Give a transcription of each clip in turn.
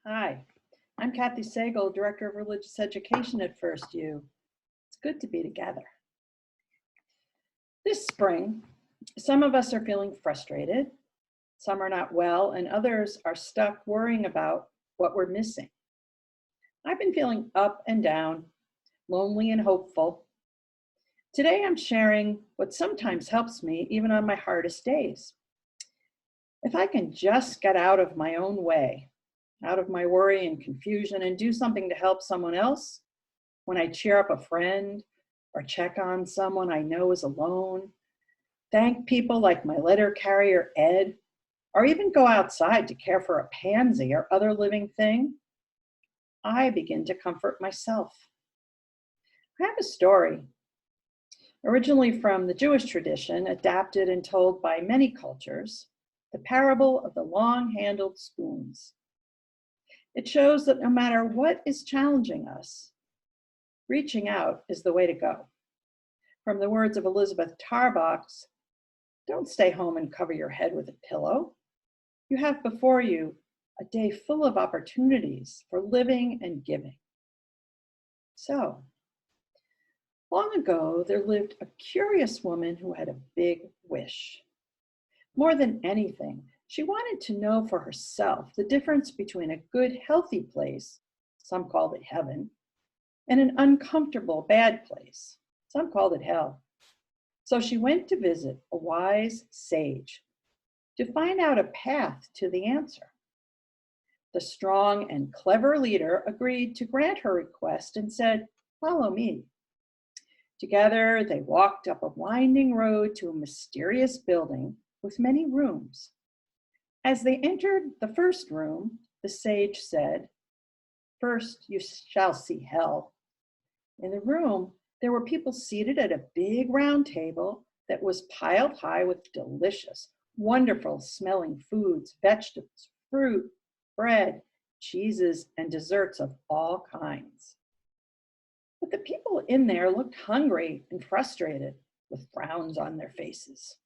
Hi, I'm Kathy Sagal, Director of Religious Education at First U. It's good to be together. This spring, some of us are feeling frustrated, some are not well, and others are stuck worrying about what we're missing. I've been feeling up and down, lonely and hopeful. Today I'm sharing what sometimes helps me even on my hardest days. If I can just get out of my own way, out of my worry and confusion, and do something to help someone else, when I cheer up a friend or check on someone I know is alone, thank people like my letter carrier Ed, or even go outside to care for a pansy or other living thing, I begin to comfort myself. I have a story, originally from the Jewish tradition, adapted and told by many cultures, the parable of the long-handled spoons. It shows that no matter what is challenging us, reaching out is the way to go. From the words of Elizabeth Tarbox, don't stay home and cover your head with a pillow. You have before you a day full of opportunities for living and giving. So, long ago, there lived a curious woman who had a big wish. More than anything, she wanted to know for herself the difference between a good, healthy place, some called it heaven, and an uncomfortable, bad place, some called it hell. So she went to visit a wise sage to find out a path to the answer. The strong and clever leader agreed to grant her request and said, "Follow me." Together, they walked up a winding road to a mysterious building with many rooms. As they entered the first room, the sage said, "First you shall see hell." In the room, there were people seated at a big round table that was piled high with delicious, wonderful smelling foods, vegetables, fruit, bread, cheeses, and desserts of all kinds. But the people in there looked hungry and frustrated, with frowns on their faces.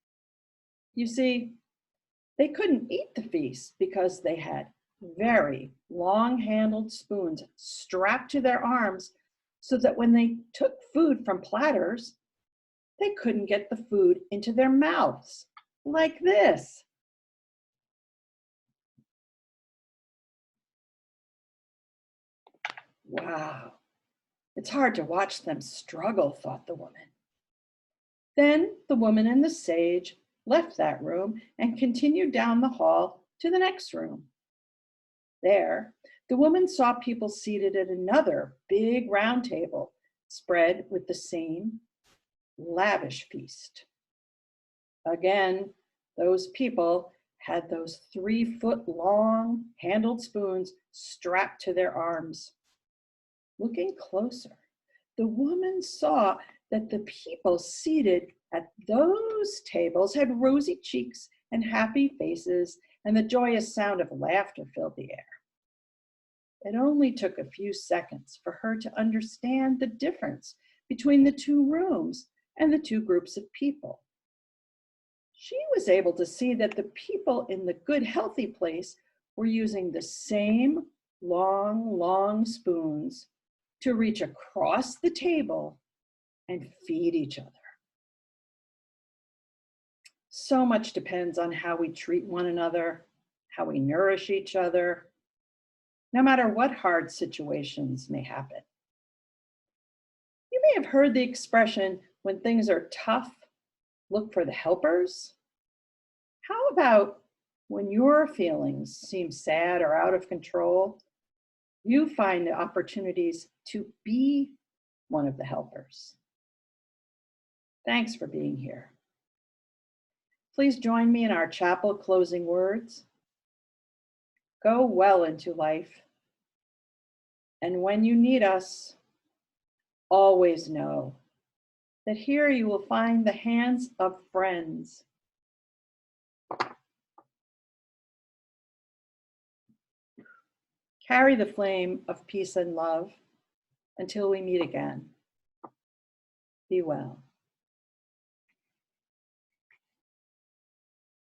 You see, they couldn't eat the feast because they had very long-handled spoons strapped to their arms so that when they took food from platters, they couldn't get the food into their mouths, like this. Wow, it's hard to watch them struggle, thought the woman. Then the woman and the sage left that room and continued down the hall to the next room. There, the woman saw people seated at another big round table, spread with the same lavish feast. Again, those people had those 3-foot long handled spoons strapped to their arms. Looking closer, the woman saw that the people seated at those tables had rosy cheeks and happy faces, and the joyous sound of laughter filled the air. It only took a few seconds for her to understand the difference between the two rooms and the two groups of people. She was able to see that the people in the good, healthy place were using the same long spoons to reach across the table and feed each other. So much depends on how we treat one another, how we nourish each other, no matter what hard situations may happen. You may have heard the expression, when things are tough, look for the helpers. How about when your feelings seem sad or out of control, you find the opportunities to be one of the helpers? Thanks for being here. Please join me in our chapel closing words. Go well into life. And when you need us, always know that here you will find the hands of friends. Carry the flame of peace and love until we meet again. Be well.